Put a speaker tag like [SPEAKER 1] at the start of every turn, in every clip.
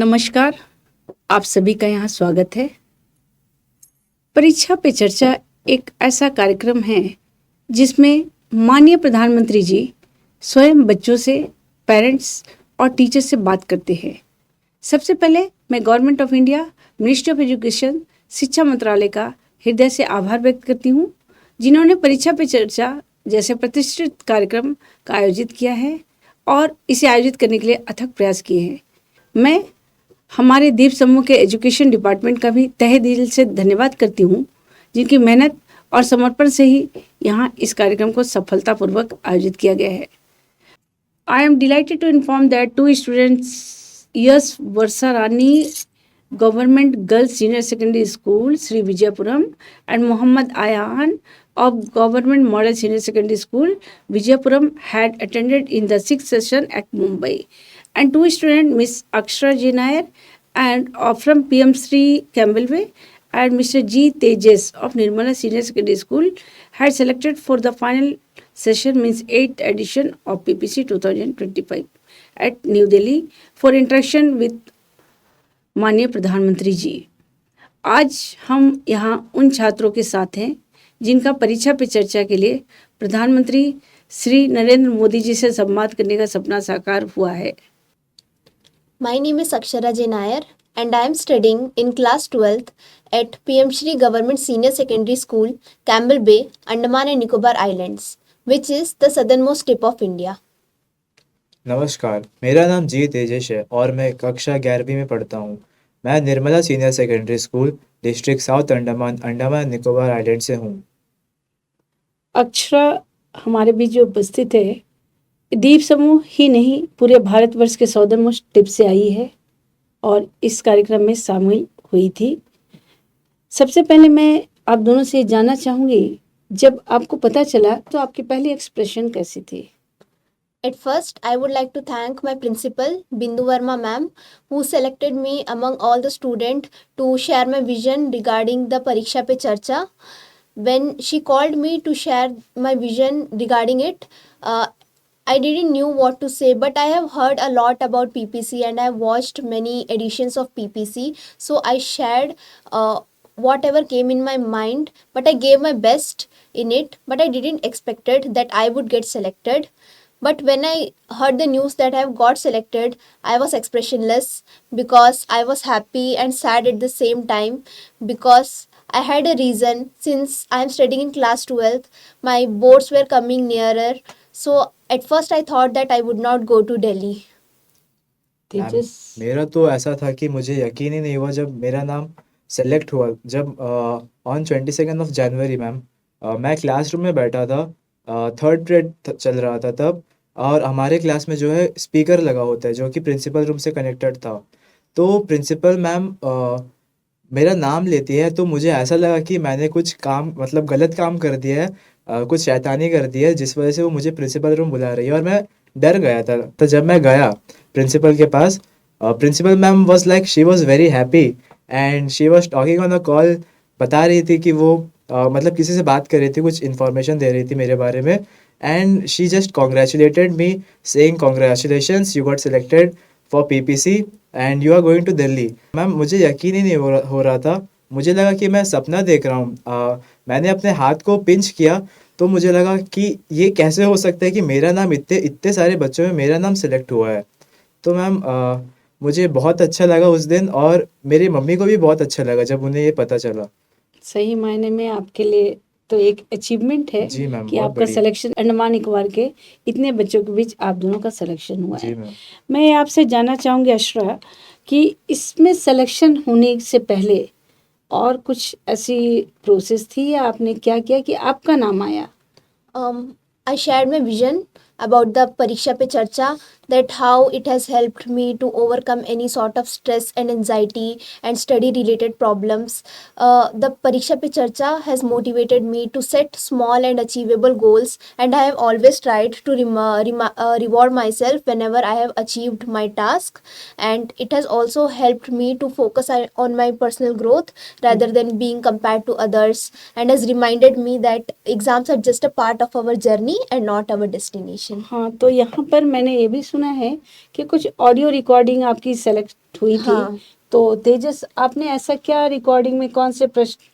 [SPEAKER 1] नमस्कार, आप सभी का यहाँ स्वागत है। परीक्षा पे चर्चा एक ऐसा कार्यक्रम है जिसमें माननीय प्रधानमंत्री जी स्वयं बच्चों से, पेरेंट्स और टीचर से बात करते हैं। सबसे पहले मैं government of India, ministry of education, शिक्षा मंत्रालय का हृदय से आभार व्यक्त करती हूँ, जिन्होंने परीक्षा पे चर्चा जैसे प्रतिष्ठित कार्यक्रम का आयोजित किया है और इसे आयोजित करने के लिए अथक प्रयास किए हैं। मैं हमारे दीप समूह के एजुकेशन डिपार्टमेंट का भी तहे दिल से धन्यवाद करती हूँ, जिनकी मेहनत और समर्पण से ही यहाँ इस कार्यक्रम को सफलतापूर्वक आयोजित किया गया है। I am delighted to inform that 2 students, yes Varsha Rani, government girls senior secondary school Shri Vijayapuram, and Muhammad Ayan of Government Model Senior Secondary School Vijayapuram had attended in the 6th session at Mumbai. And 2 students, Miss Akshara J. Nair and from PM Sri Campbellway and Mr. G. Tejas of Nirmala Senior Secondary School had selected for the final session, means 8th edition of PPC 2025 at New Delhi for interaction with माननीय प्रधानमंत्री जी। आज हम यहाँ उन छात्रों के साथ हैं जिनका परीक्षा पे चर्चा के लिए प्रधानमंत्री श्री नरेंद्र मोदी जी से संवाद करने का सपना साकार हुआ है।
[SPEAKER 2] My name is Akshara J. Nair and I am studying in class 12th at PM Shri Government Senior Secondary School, Campbell Bay, Andaman and Nicobar Islands, which is the southernmost tip of India.
[SPEAKER 3] नमस्कार, मेरा नाम जी तेजेश है और मैं कक्षा 11वीं में पढ़ता हूँ। मैं Nirmala senior secondary school, district south Andaman, Andaman Nicobar island से हूँ।
[SPEAKER 1] अक्षरा हमारे बीच जो उपस्थित है, दीप समूह ही नहीं पूरे भारतवर्ष के सौदर्मोस्ट टिप से आई है और इस कार्यक्रम में शामिल हुई थी। सबसे पहले मैं आप दोनों से जानना चाहूँगी, जब आपको पता चला तो आपकी पहली एक्सप्रेशन कैसी थी?
[SPEAKER 2] At first, I would like to thank my principal, Bindu Verma ma'am, who selected me among all the students to share my vision regarding the Pariksha Pe Charcha. When she called me to share my vision regarding it, I didn't knew what to say, but I have heard a lot about PPC and I have watched many editions of PPC. So I shared whatever came in my mind, but I gave my best in it, but I didn't expected that I would get selected. But when I heard the news that I have got selected, I was expressionless because I was happy and sad at the same time, because I had a reason. Since I am studying in class 12th, my boards were coming nearer. So at first I thought that I would not go to Delhi.
[SPEAKER 1] तेजस,
[SPEAKER 3] मेरा तो ऐसा था कि मुझे यकीन ही नहीं हुआ जब मेरा नाम सेलेक्ट हुआ। जब ऑन 22 ऑफ जनवरी मैम, मैं क्लासरूम में बैठा था, थर्ड पीरियड चल रहा था तब, और हमारे क्लास में जो है स्पीकर लगा होता है जो कि प्रिंसिपल रूम से कनेक्टेड था। तो प्रिंसिपल मैम मेरा नाम लेती है तो मुझे ऐसा लगा कि मैंने कुछ काम, मतलब गलत काम कर दिया है, कुछ शैतानी कर दी है, जिस वजह से वो मुझे प्रिंसिपल रूम बुला रही है और मैं डर गया था। तो जब मैं गया प्रिंसिपल के पास, principal ma'am was like, she was very happy and she was talking on a call. बता रही थी कि वो मतलब किसी से बात कर रही थी, कुछ इन्फॉर्मेशन दे रही थी मेरे बारे में, and she just congratulated me saying congratulations, you got selected for PPC and you are going to Delhi. Ma'am मुझे यकीन ही नहीं हो रहा था। मुझे लगा कि मैं सपना देख रहा हूँ। मैंने अपने हाथ को पिंच किया तो मुझे लगा कि ये कैसे हो सकता है कि मेरा नाम इतने सारे बच्चों में मेरा नाम सेलेक्ट हुआ है। तो मैम मुझे बहुत अच्छा लगा उस दिन, और मेरी मम्मी को भी बहुत अच्छा लगा जब उन्हें ये पता चला।
[SPEAKER 1] सही मायने में आपके लिए तो एक अचीवमेंट है
[SPEAKER 3] जी मैम,
[SPEAKER 1] कि
[SPEAKER 3] बहुत
[SPEAKER 1] आपका
[SPEAKER 3] बढ़िया।
[SPEAKER 1] सिलेक्शन अंडमान निकोबार के इतने बच्चों के बीच आप दोनों का सिलेक्शन हुआ
[SPEAKER 3] जी
[SPEAKER 1] है।
[SPEAKER 3] मैम।
[SPEAKER 1] मैं आपसे जानना चाहूँगी अशरा, कि इसमें सिलेक्शन होने से पहले और कुछ ऐसी प्रोसेस थी या आपने क्या किया कि आपका नाम आया?
[SPEAKER 2] I shared my vision about the Pariksha Pe Charcha, that how it has helped me to overcome any sort of stress and anxiety and study related problems. The Pariksha Pe Charcha has motivated me to set small and achievable goals, and I have always tried to reward myself whenever I have achieved my task. And it has also helped me to focus on my personal growth rather than being compared to others, and has reminded me that exams are just a part of our journey and not our destination.
[SPEAKER 1] हाँ, तो यहाँ पर मैंने ये भी सुना है कि कुछ ऑडियो रिकॉर्डिंग आपकी हुई थी,
[SPEAKER 2] हाँ।
[SPEAKER 1] तो तेजस आपने ऐसा क्या रिकॉर्डिंग में कौन से प्रश्न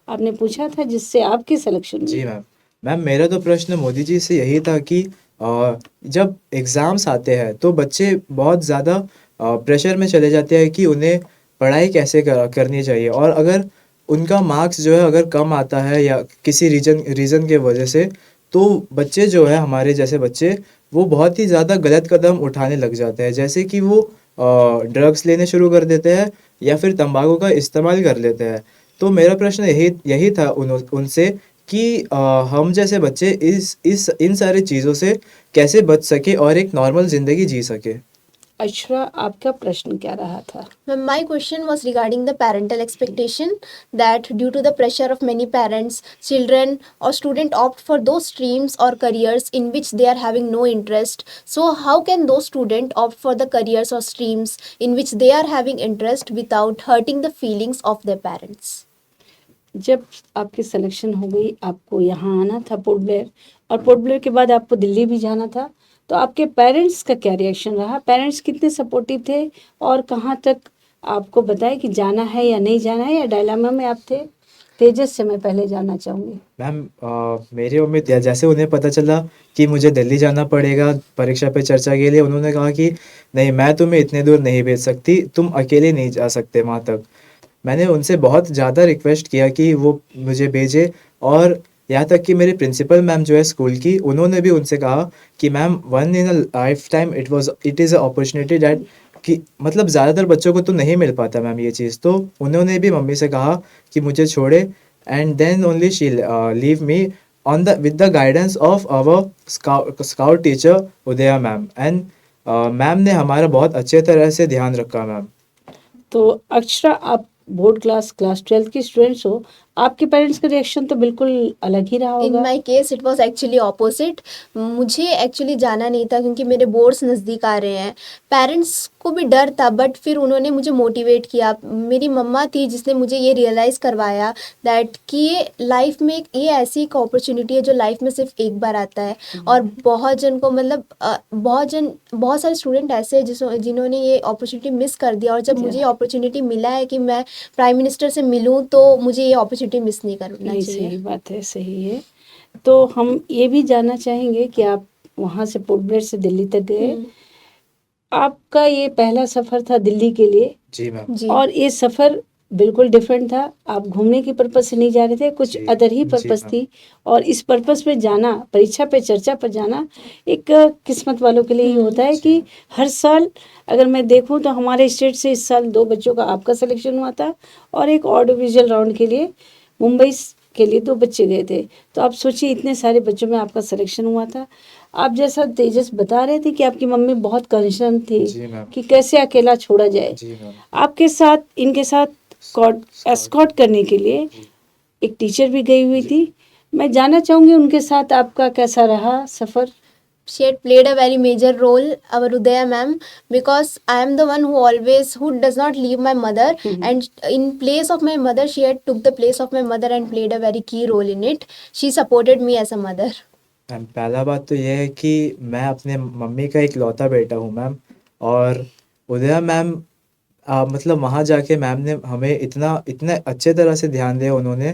[SPEAKER 1] आपने पूछा था जिससे आपकी सिलेक्शन
[SPEAKER 3] जी
[SPEAKER 1] हुई?
[SPEAKER 3] मैम। मैम मेरा तो प्रश्न मोदी जी से यही था कि जब एग्ज़ाम्स आते हैं तो बच्चे बहुत ज़्यादा प्रेशर में चले जाते हैं कि उन्हें पढ़ाई कैसे करनी चाहिए, और अगर उनका मार्क्स जो है अगर कम आता है या किसी रीज़न के वजह से, तो बच्चे जो है हमारे जैसे बच्चे वो बहुत ही ज़्यादा गलत कदम उठाने लग जाते हैं, जैसे कि वो ड्रग्स लेने शुरू कर देते हैं या फिर तंबाकू का इस्तेमाल कर लेते हैं। तो मेरा प्रश्न यही यही था उनसे कि हम जैसे बच्चे इस इन सारी चीज़ों से कैसे बच सके और एक नॉर्मल ज़िंदगी जी सके।
[SPEAKER 1] अक्षरा, आपका प्रश्न क्या रहा था?
[SPEAKER 2] My question was regarding the parental expectation, that due to the pressure of many parents, children or student opt for those streams or careers in which they are having no interest. So how can those student opt for the careers or streams in which they are having interest without hurting the feelings of their parents?
[SPEAKER 1] जब आपकी selection हो गई, आपको यहाँ आना था port Blair, और port Blair के बाद आपको दिल्ली भी जाना था, तो आपके पेरेंट्स का क्या रिएक्शन रहा? पेरेंट्स कितने सपोर्टिव थे और कहाँ तक आपको बताए कि जाना है या नहीं जाना है, या डायलामा में आप थे? तेजस से मैं पहले जानना चाहूँगी।
[SPEAKER 3] मैम मेरी मम्मी जैसे उन्हें पता चला कि मुझे दिल्ली जाना पड़ेगा परीक्षा पे चर्चा के लिए, उन्होंने कहा कि नहीं, मैं तुम्हें इतने दूर नहीं भेज सकती, तुम अकेले नहीं जा सकते वहाँ तक। मैंने उनसे बहुत ज़्यादा रिक्वेस्ट किया कि वो मुझे भेजे, और यहाँ तक कि मेरे प्रिंसिपल मैम जो है स्कूल की, उन्होंने भी उनसे कहा कि ma'am one in a life time it is a opportunity that, कि मतलब ज़्यादातर बच्चों को तो नहीं मिल पाता मैम ये चीज़। तो उन्होंने भी मम्मी से कहा कि मुझे छोड़े, and then only she leave me on the with the guidance of our scout teacher Udaya ma'am, and ma'am ने हमारा बहुत अच्छे तरह से ध्यान रखा मैम।
[SPEAKER 1] तो अक्षरा, आप बोर्ड क्लास 12th की स्टूडेंट्स हो, आपके पेरेंट्स का रिएक्शन तो बिल्कुल अलग ही रहा
[SPEAKER 2] In
[SPEAKER 1] होगा।
[SPEAKER 2] my case it was actually opposite. मुझे एक्चुअली जाना नहीं था क्योंकि मेरे बोर्ड्स नज़दीक आ रहे हैं। पेरेंट्स को भी डर था, बट फिर उन्होंने मुझे मोटिवेट किया। मेरी मम्मा थी जिसने मुझे ये रियलाइज़ करवाया दैट कि ये लाइफ में ये ऐसी एक अपॉर्चुनिटी है जो लाइफ में सिर्फ एक बार आता है, और बहुत जन को मतलब बहुत सारे स्टूडेंट ऐसे हैं जिन्होंने ये अपॉर्चुनिटी मिस कर दिया, और जब मुझे ये अपॉर्चुनिटी मिला है कि मैं प्राइम मिनिस्टर से मिलूं, तो मुझे ये अपॉर्चुनिटी मिस नहीं करना
[SPEAKER 1] नहीं,
[SPEAKER 2] चाहिए।
[SPEAKER 1] सही बात है, सही है। तो हम ये भी जानना चाहेंगे कि आप वहाँ से पोर्ट ब्लेयर से दिल्ली तक गए। आपका ये पहला सफ़र था दिल्ली के लिए,
[SPEAKER 3] जी मैम।
[SPEAKER 2] जी।
[SPEAKER 1] और ये सफ़र बिल्कुल डिफरेंट था। आप घूमने की पर्पज़ से नहीं जा रहे थे, कुछ
[SPEAKER 3] जी,
[SPEAKER 1] अदर ही
[SPEAKER 3] जी
[SPEAKER 1] पर्पज़
[SPEAKER 3] मैम।
[SPEAKER 1] थी। और इस पर्पज़ पे जाना, परीक्षा पे चर्चा पर जाना, एक किस्मत वालों के लिए ही होता है कि हर साल, अगर मैं देखूं तो हमारे स्टेट से इस साल 2 बच्चों का आपका सिलेक्शन हुआ था, और एक ऑडियो विजुअल राउंड के लिए मुंबई के लिए 2 बच्चे गए थे। तो आप सोचिए, इतने सारे बच्चों में आपका सिलेक्शन हुआ था। आप जैसा तेजस बता रहे थे कि आपकी मम्मी बहुत कंसर्न थी
[SPEAKER 3] जी मैम।
[SPEAKER 1] कि कैसे अकेला छोड़ा जाए।
[SPEAKER 3] जी मैम।
[SPEAKER 1] आपके साथ, इनके साथ एस्कॉर्ट करने के लिए एक टीचर भी गई हुई थी। मैं जानना चाहूँगी उनके साथ आपका कैसा रहा सफ़र?
[SPEAKER 2] She had played a very major role, our Udaya ma'am, because I am the one who does not leave my mother, and in place of my mother, she had took the place of my mother and played a very key role in it. She supported me as a mother.
[SPEAKER 3] Ma'am पहला बात तो ये है कि मैं अपने mummy का इकलौता बेटा हूँ मैम, और उदया मैम मतलब वहाँ जाके मैम ने हमें इतने अच्छे तरह से ध्यान दिया उन्होंने,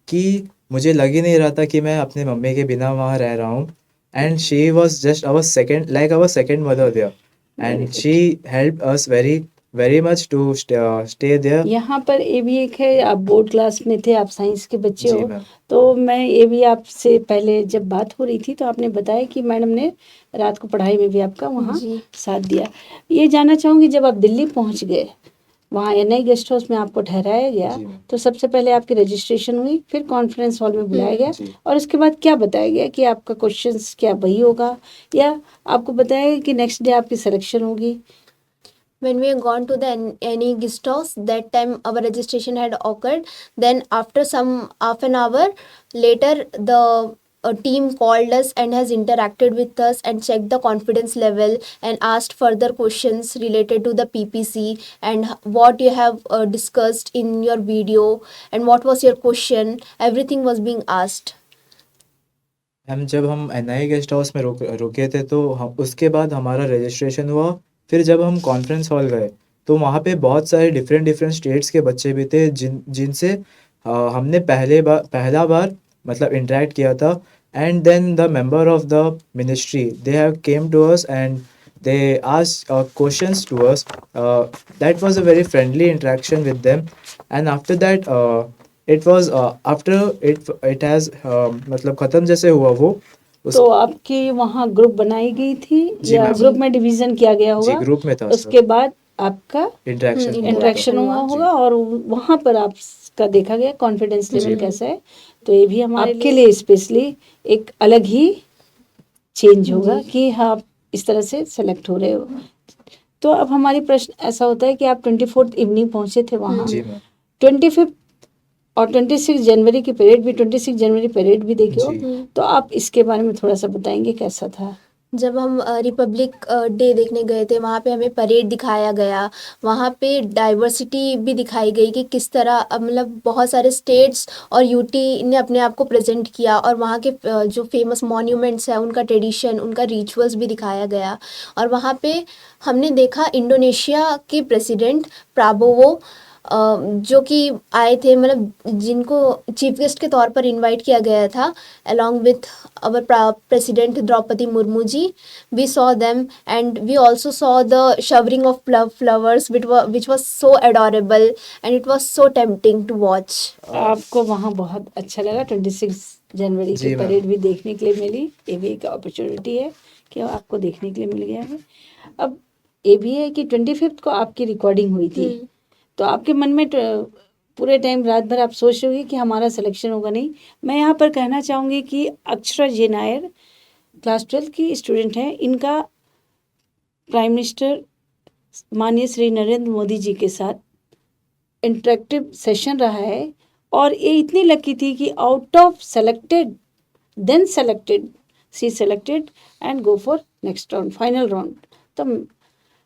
[SPEAKER 3] कि मुझे लग ही नहीं रहा था कि मैं अपने मम्मी के बिना वहाँ रह रहा हूँ। And she was just our second mother there, and she help us very very much to stay there.
[SPEAKER 1] यहाँ पर ये भी एक है, आप बोर्ड क्लास में थे, आप साइंस के बच्चे
[SPEAKER 3] जी
[SPEAKER 1] हो,
[SPEAKER 3] मैम।
[SPEAKER 1] तो मैं ये भी आपसे पहले जब बात हो रही थी तो आपने बताया कि मैडम ने रात को पढ़ाई में भी आपका वहाँ
[SPEAKER 2] जी।
[SPEAKER 1] साथ दिया। ये जानना चाहूँगी, जब आप दिल्ली पहुँच गए, वहाँ एनआई गेस्ट हाउस में आपको ठहराया गया,
[SPEAKER 3] जी मैम।
[SPEAKER 1] तो सबसे पहले आपकी रजिस्ट्रेशन हुई, फिर कॉन्फ्रेंस हॉल में बुलाया गया,
[SPEAKER 3] जी।
[SPEAKER 1] और उसके बाद क्या बताया गया कि आपका क्वेश्चंस क्या वही होगा, या आपको बताया गया कि नेक्स्ट डे आपकी सिलेक्शन होगी?
[SPEAKER 2] When we had gone to the NE guest house, that time our registration had occurred. Then after some half an hour later, the team called us and has interacted with us and checked the confidence level and asked further questions related to the PPC and what you have discussed in your video and what was your question. Everything was being asked.
[SPEAKER 3] Ma'am जब हम NI guest house में रुके थे, तो हम उसके बाद हमारा रजिस्ट्रेशन हुआ। फिर जब हम कॉन्फ्रेंस हॉल गए, तो वहाँ पे बहुत सारे डिफरेंट डिफरेंट स्टेट्स के बच्चे भी थे जिनसे हमने पहला बार मतलब इंटरेक्ट किया था। And then the member of the ministry they have came to us and they asked questions to us. That was a very friendly interaction with them. And after that, it was after it has मतलब ख़त्म जैसे हुआ वो उस
[SPEAKER 1] तो आपके वहाँ group बनाई गई थी
[SPEAKER 3] जी
[SPEAKER 1] या
[SPEAKER 3] मैम।
[SPEAKER 1] ग्रुप में डिवीजन किया गया
[SPEAKER 3] जी
[SPEAKER 1] होगा?
[SPEAKER 3] ग्रुप में था
[SPEAKER 1] उसके बाद आपका
[SPEAKER 3] इंटरेक्शन हुआ था।
[SPEAKER 1] इंटरेक्शन हुआ
[SPEAKER 2] हुआ।
[SPEAKER 1] होगा और वहाँ पर आपका देखा गया कॉन्फिडेंस लेवल
[SPEAKER 3] जी।
[SPEAKER 1] कैसा है। तो ये भी हमारे आपके लिए स्पेशली एक अलग ही चेंज होगा कि हाँ इस तरह से सेलेक्ट हो रहे हो। तो अब हमारी प्रश्न ऐसा होता है कि आप 24th इवनिंग पहुंचे थे वहाँ,
[SPEAKER 3] जी मैम।
[SPEAKER 1] 25 और 26 जनवरी की परेड भी, 26 जनवरी परेड भी देखी हो,
[SPEAKER 3] जी।
[SPEAKER 1] तो आप इसके बारे में थोड़ा सा बताएंगे कैसा था?
[SPEAKER 2] जब हम रिपब्लिक डे देखने गए थे वहाँ पे हमें परेड दिखाया गया। वहाँ पे डाइवर्सिटी भी दिखाई गई कि किस तरह मतलब बहुत सारे स्टेट्स और यूटी ने अपने आप को प्रेजेंट किया और वहाँ के जो फेमस मॉन्यूमेंट्स हैं उनका ट्रेडिशन, उनका रिचुअल्स भी दिखाया गया। और वहाँ पे हमने देखा इंडोनेशिया के प्रेसिडेंट प्राबोवो जो कि आए थे, मतलब जिनको चीफ गेस्ट के तौर पर इनवाइट किया गया था along with our president Draupadi Murmu ji. We saw them and we also saw the showering of flowers which was so adorable and it was so tempting to watch.
[SPEAKER 1] आपको वहाँ बहुत अच्छा लगा, 26 जनवरी
[SPEAKER 3] जी
[SPEAKER 1] की
[SPEAKER 3] मैम।
[SPEAKER 1] परेड भी देखने के लिए मिली। ये भी एक अपॉर्चुनिटी है कि आपको देखने के लिए मिल गया है। अब ये भी है कि 25 को आपकी रिकॉर्डिंग हुई थी, तो आपके मन में पूरे टाइम रात भर आप सोच रहे होंगे कि हमारा सिलेक्शन होगा नहीं। मैं यहाँ पर कहना चाहूँगी कि अक्षरा जे नायर क्लास 12 की स्टूडेंट हैं। इनका प्राइम मिनिस्टर माननीय श्री नरेंद्र मोदी जी के साथ इंटरेक्टिव सेशन रहा है और ये इतनी लकी थी कि out of selected then selected see selected and go for next round, final round. तो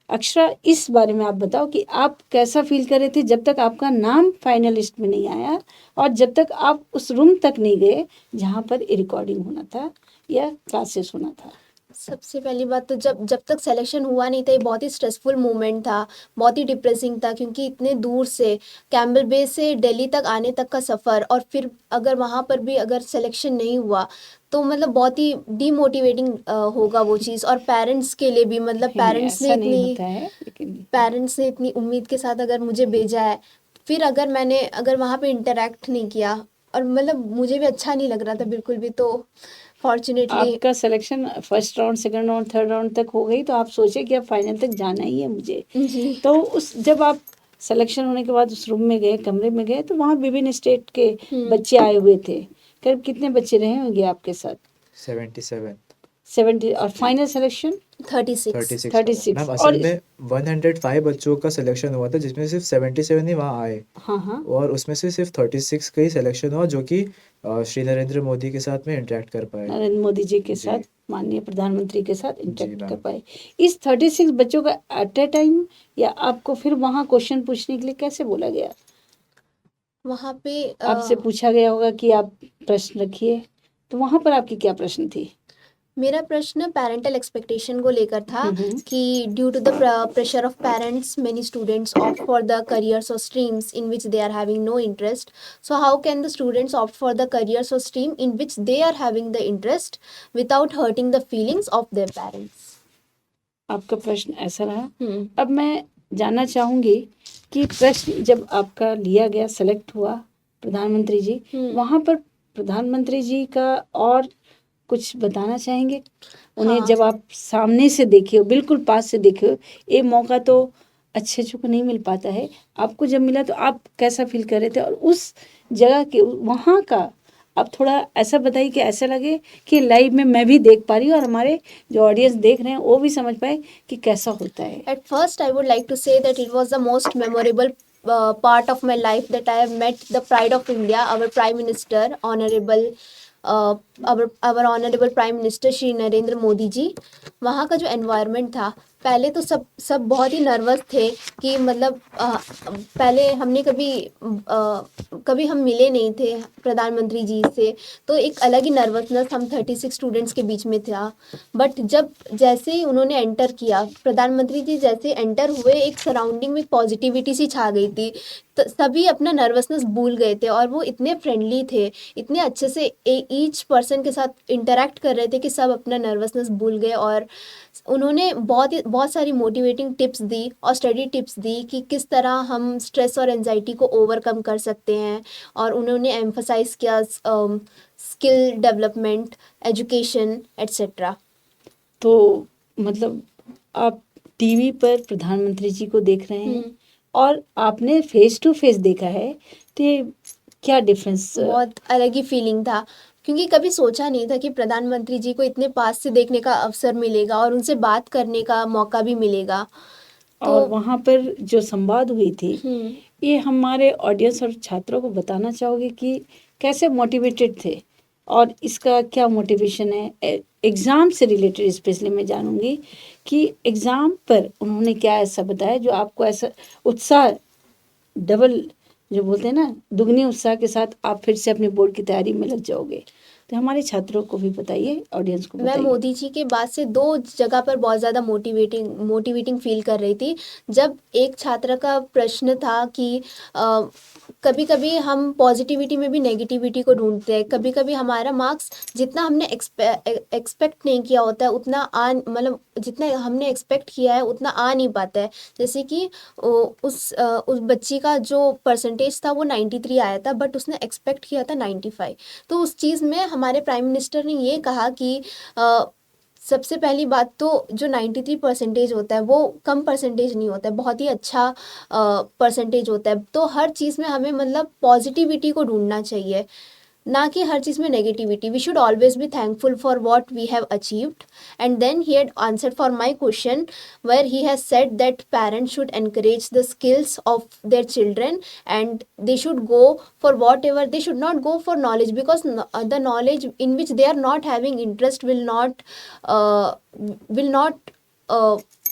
[SPEAKER 1] अक्षरा, इस बारे में आप बताओ कि आप कैसा फील कर रहे थे जब तक आपका नाम फाइनलिस्ट में नहीं आया और जब तक आप उस रूम तक नहीं गए जहाँ पर रिकॉर्डिंग होना था या क्लासेस होना था?
[SPEAKER 2] सबसे पहली बात तो जब तक सिलेक्शन हुआ नहीं था ये बहुत ही स्ट्रेसफुल मोमेंट था, बहुत ही डिप्रेसिंग था क्योंकि इतने दूर से कैम्बल बे से दिल्ली तक आने तक का सफ़र और फिर अगर वहाँ पर भी अगर सिलेक्शन नहीं हुआ तो मतलब बहुत ही डीमोटिवेटिंग होगा वो चीज़। और पेरेंट्स के लिए भी, मतलब पेरेंट्स ने
[SPEAKER 1] ऐसा नहीं
[SPEAKER 2] इतनी
[SPEAKER 1] होता है, लेकिन
[SPEAKER 2] पेरेंट्स ने इतनी उम्मीद के साथ अगर मुझे भेजा है, फिर अगर वहाँ पे इंटरेक्ट नहीं किया और मतलब मुझे भी अच्छा नहीं लग रहा था बिल्कुल भी। तो फॉर्चुनेटली
[SPEAKER 1] आपका selection first round, second round, third round तक हो गई तो आप सोचे कि अब फाइनल तक जाना ही है मुझे।
[SPEAKER 2] जी
[SPEAKER 1] तो उस जब आप सिलेक्शन होने के बाद उस रूम में गए, कमरे में गए, तो वहाँ विभिन्न स्टेट के बच्चे आए हुए थे। करीब कितने बच्चे रहे होंगे आपके साथ?
[SPEAKER 3] 77
[SPEAKER 1] 70। और फाइनल सिलेक्शन
[SPEAKER 2] 36
[SPEAKER 1] 36
[SPEAKER 3] मैम।
[SPEAKER 1] और
[SPEAKER 3] असल में 105 बच्चों का सिलेक्शन हुआ था जिसमें सिर्फ 77 ही वहाँ आए
[SPEAKER 1] हाँ हाँ
[SPEAKER 3] और उसमें से सिर्फ 36 का ही सिलेक्शन हुआ जो कि श्री नरेंद्र मोदी के साथ में इंटरेक्ट कर पाए।
[SPEAKER 1] नरेंद्र मोदी जी के
[SPEAKER 3] जी।
[SPEAKER 1] साथ, माननीय प्रधानमंत्री के साथ इंटरेक्ट
[SPEAKER 3] मैम।
[SPEAKER 1] कर पाए। इस 36 बच्चों का एट ए टाइम या आपको फिर वहाँ क्वेश्चन पूछने के लिए कैसे बोला गया?
[SPEAKER 2] वहाँ पे
[SPEAKER 1] आपसे पूछा गया होगा कि आप प्रश्न रखिए, तो वहाँ पर आपकी क्या प्रश्न थी?
[SPEAKER 2] मेरा प्रश्न पेरेंटल एक्सपेक्टेशन को लेकर था कि due to the pressure of parents many students opt for the careers or streams in which they are having no interest, so how can the students opt for the careers or stream in which they are having the interest without hurting the feelings of their parents.
[SPEAKER 1] आपका प्रश्न ऐसा रहा। अब मैं जानना चाहूँगी कि प्रश्न जब आपका लिया गया, सेलेक्ट हुआ प्रधानमंत्री जी, वहाँ पर प्रधानमंत्री जी का और कुछ बताना चाहेंगे उन्हें? जब आप सामने से देखे हो, बिल्कुल पास से देखे हो, ये मौका तो अच्छे को नहीं मिल पाता है, आपको जब मिला तो आप कैसा फील कर रहे थे? और उस जगह के वहाँ का आप थोड़ा ऐसा बताइए कि ऐसा लगे कि लाइव में मैं भी देख पा रही हूँ और हमारे जो ऑडियंस देख रहे हैं वो भी समझ पाए कि कैसा होता है।
[SPEAKER 2] At first, I would like to say that it was the most memorable part of my life that I have met the pride of India, our Prime Minister, Honorable our honourable prime minister Shri Narendra Modi ji. वहाँ का जो environment था, पहले तो सब बहुत ही nervous थे कि मतलब पहले हमने कभी हम मिले नहीं थे प्रधानमंत्री जी से, तो एक अलग ही नर्वसनेस हम 36 स्टूडेंट्स के बीच में था। बट जब जैसे ही उन्होंने एंटर किया, प्रधानमंत्री जी जैसे एंटर हुए, एक सराउंडिंग में पॉजिटिविटी सी छा गई थी, तो सभी अपना नर्वसनेस भूल गए थे और वो इतने फ्रेंडली थे, इतने अच्छे से ईच पर्सन के साथ इंटरेक्ट कर रहे थे कि सब अपना नर्वसनेस भूल गए। और उन्होंने बहुत सारी मोटिवेटिंग टिप्स दी और स्टडी टिप्स दी कि किस तरह हम स्ट्रेस और एंजाइटी को ओवरकम कर सकते हैं। और उन्होंने एम्फसाइज किया स्किल डेवलपमेंट, एजुकेशन एट्सेट्रा।
[SPEAKER 1] तो मतलब आप टीवी पर प्रधानमंत्री जी को देख रहे हैं और आपने फेस टू फेस देखा है, तो ये क्या डिफरेंस?
[SPEAKER 2] बहुत अलग ही फीलिंग था, क्योंकि कभी सोचा नहीं था कि प्रधानमंत्री जी को इतने पास से देखने का अवसर मिलेगा और उनसे बात करने का मौका भी मिलेगा।
[SPEAKER 1] और वहाँ पर जो संवाद हुई थी,
[SPEAKER 2] हम्म,
[SPEAKER 1] ये हमारे ऑडियंस और छात्रों को बताना चाहोगे कि कैसे मोटिवेटेड थे और इसका क्या मोटिवेशन है? एग्ज़ाम से रिलेटेड स्पेशली मैं जानूंगी कि एग्ज़ाम पर उन्होंने क्या ऐसा बताया जो आपको ऐसा उत्साह डबल, जो बोलते हैं ना, दुगनी उत्साह के साथ आप फिर से अपने बोर्ड की तैयारी में लग जाओगे। तो हमारे छात्रों को भी बताइए, ऑडियंस को
[SPEAKER 2] मैं
[SPEAKER 1] बताइए।
[SPEAKER 2] मोदी जी के बाद से 2 जगह पर बहुत ज़्यादा मोटिवेटिंग फील कर रही थी। जब एक छात्रा का प्रश्न था कि कभी कभी हम पॉजिटिविटी में भी नेगेटिविटी को ढूंढते हैं, कभी कभी हमारा मार्क्स जितना हमने एक्सपेक्ट नहीं किया होता है उतना मतलब जितना हमने एक्सपेक्ट किया है उतना आ नहीं पाता है। जैसे कि उस बच्ची का जो परसेंटेज था वो 93 आया था, बट उसने एक्सपेक्ट किया था 95। तो उस चीज़ में हमारे प्राइम मिनिस्टर ने ये कहा कि सबसे पहली बात तो जो 93% होता है वो कम परसेंटेज नहीं होता है, बहुत ही अच्छा परसेंटेज होता है। तो हर चीज़ में हमें मतलब पॉजिटिविटी को ढूंढना चाहिए, ना कि हर चीज़ में negativity. We should always be thankful for what we have achieved. And then he had answered for my question where he has said that parents should encourage the skills of their children and they should go for whatever, they should not go for knowledge, because the knowledge in which they are not having interest will not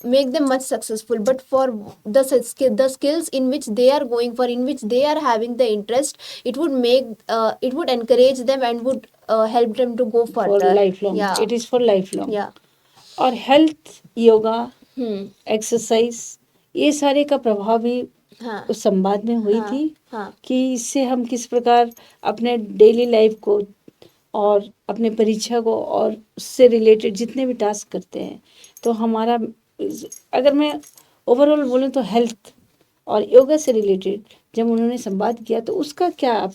[SPEAKER 2] make them much successful, but for the skills in which they are going for, in which they are having the interest, it would encourage them and would help them to go
[SPEAKER 1] for
[SPEAKER 2] further.
[SPEAKER 1] Life long,
[SPEAKER 2] Yeah.
[SPEAKER 1] It is for life long.
[SPEAKER 2] Yeah.
[SPEAKER 1] और health, yoga,
[SPEAKER 2] हम्म।
[SPEAKER 1] Exercise, ये सारे का प्रभाव भी
[SPEAKER 2] हाँ।
[SPEAKER 1] उस संवाद में हुई
[SPEAKER 2] हाँ,
[SPEAKER 1] थी
[SPEAKER 2] हाँ।
[SPEAKER 1] कि इससे हम किस प्रकार अपने डेली लाइफ को और अपने परीक्षा को और उससे रिलेटेड जितने भी टास्क करते हैं, तो हमारा, अगर मैं ओवरऑल बोलूँ तो हेल्थ और योगा से रिलेटेड जब उन्होंने संवाद किया, तो उसका क्या आप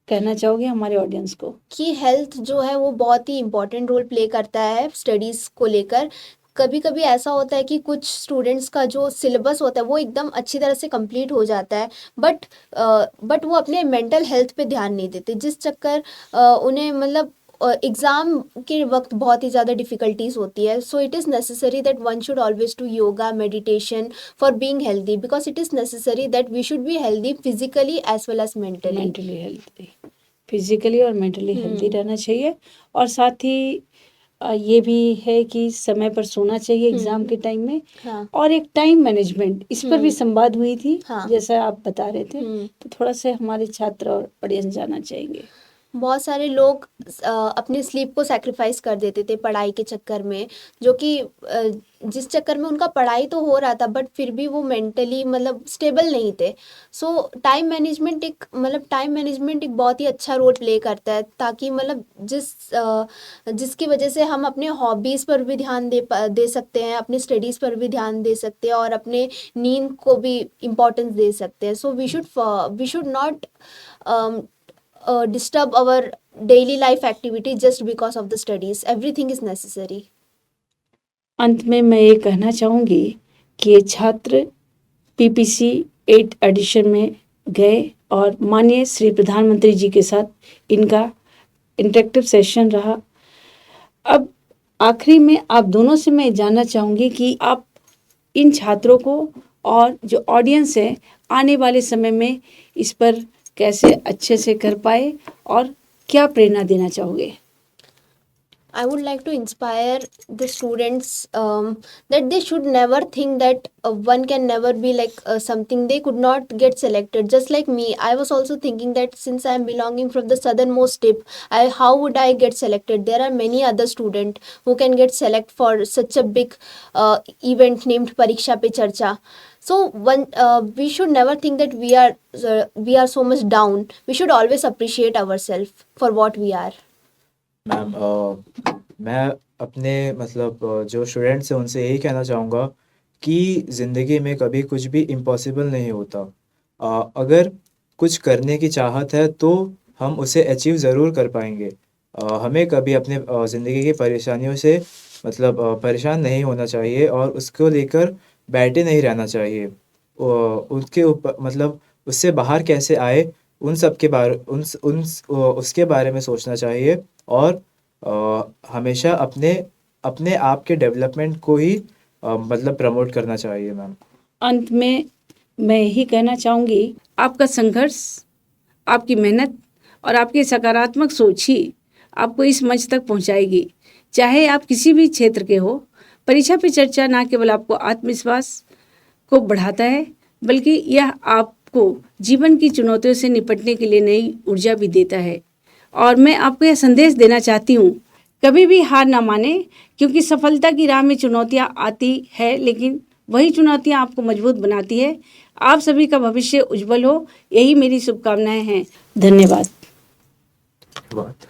[SPEAKER 1] कहना चाहोगे हमारे ऑडियंस को?
[SPEAKER 2] कि हेल्थ जो है वो बहुत ही इम्पोर्टेंट रोल प्ले करता है स्टडीज़ को लेकर। कभी कभी ऐसा होता है कि कुछ स्टूडेंट्स का जो सिलेबस होता है वो एकदम अच्छी तरह से कंप्लीट हो जाता है, बट वो अपने मेंटल हेल्थ पे ध्यान नहीं देते, जिस चक्कर उन्हें मतलब एग्ज़ाम के वक्त बहुत ही ज़्यादा डिफ़िकल्टीज होती है। So it is necessary that one should always do yoga, meditation for being healthy, because it is necessary that we should be healthy physically as well as mentally.
[SPEAKER 1] Mentally healthy, physically और mentally healthy रहना चाहिए। और साथ ही ये भी है कि समय पर सोना चाहिए एग्जाम के टाइम में।
[SPEAKER 2] हाँ।
[SPEAKER 1] और एक टाइम मैनेजमेंट, इस पर भी संवाद हुई थी,
[SPEAKER 2] हाँ।
[SPEAKER 1] जैसा आप बता रहे थे। तो थोड़ा सा हमारे छात्र और ऑडियंस जानना चाहेंगे।
[SPEAKER 2] बहुत सारे लोग अपने स्लीप को सैक्रिफाइस कर देते थे पढ़ाई के चक्कर में, जो कि जिस चक्कर में उनका पढ़ाई तो हो रहा था बट फिर भी वो मेंटली मतलब स्टेबल नहीं थे। सो टाइम मैनेजमेंट एक बहुत ही अच्छा रोल प्ले करता है, ताकि मतलब जिसकी वजह से हम अपने हॉबीज़ पर भी ध्यान दे सकते हैं, अपने स्टडीज़ पर भी ध्यान दे सकते हैं और अपने नींद को भी इम्पोर्टेंस दे सकते हैं। So we should not disturb our daily life activity just because of the studies. Everything is necessary.
[SPEAKER 1] अंत में मैं ये कहना चाहूँगी कि ये छात्र PPC 8 एडिशन में गए और माननीय श्री प्रधानमंत्री जी के साथ इनका इंटरेक्टिव सेशन रहा। अब आखिरी में आप दोनों से मैं जानना चाहूँगी कि आप इन छात्रों को और जो ऑडियंस है आने वाले समय में इस पर कैसे अच्छे से कर पाए और क्या प्रेरणा देना चाहोगे?
[SPEAKER 2] I would like to inspire the students that they should never think that one can never be like something they could not get selected. Just like me, I was also thinking that since I am belonging from the southernmost tip, how would I get selected? There are many other students who can get select for such a big event named Pariksha Pe Charcha. So we should never think that we are so much down. We should always appreciate ourselves for what we are.
[SPEAKER 3] Ma'am मैं अपने मतलब जो students हैं उनसे यही कहना चाहूँगा कि ज़िंदगी में कभी कुछ भी इम्पॉसिबल नहीं होता। अगर कुछ करने की चाहत है तो हम उसे अचीव ज़रूर कर पाएंगे। हमें कभी अपने ज़िंदगी की परेशानियों से मतलब परेशान नहीं होना चाहिए और उसको लेकर बैठे नहीं रहना चाहिए। उसके ऊपर मतलब उससे बाहर कैसे आए उन सब के बारे उसके बारे में सोचना चाहिए और हमेशा अपने अपने आप के डेवलपमेंट को ही मतलब प्रमोट करना चाहिए मैम।
[SPEAKER 1] अंत में मैं यही कहना चाहूँगी, आपका संघर्ष, आपकी मेहनत और आपकी सकारात्मक सोच ही आपको इस मंच तक पहुँचाएगी। चाहे आप किसी भी क्षेत्र के हो, परीक्षा पे चर्चा न केवल आपको आत्मविश्वास को बढ़ाता है, बल्कि यह आपको जीवन की चुनौतियों से निपटने के लिए नई ऊर्जा भी देता है। और मैं आपको यह संदेश देना चाहती हूँ, कभी भी हार ना माने, क्योंकि सफलता की राह में चुनौतियाँ आती है, लेकिन वही चुनौतियाँ आपको मजबूत बनाती है। आप सभी का भविष्य उज्जवल हो, यही मेरी शुभकामनाएं हैं। धन्यवाद।
[SPEAKER 3] बात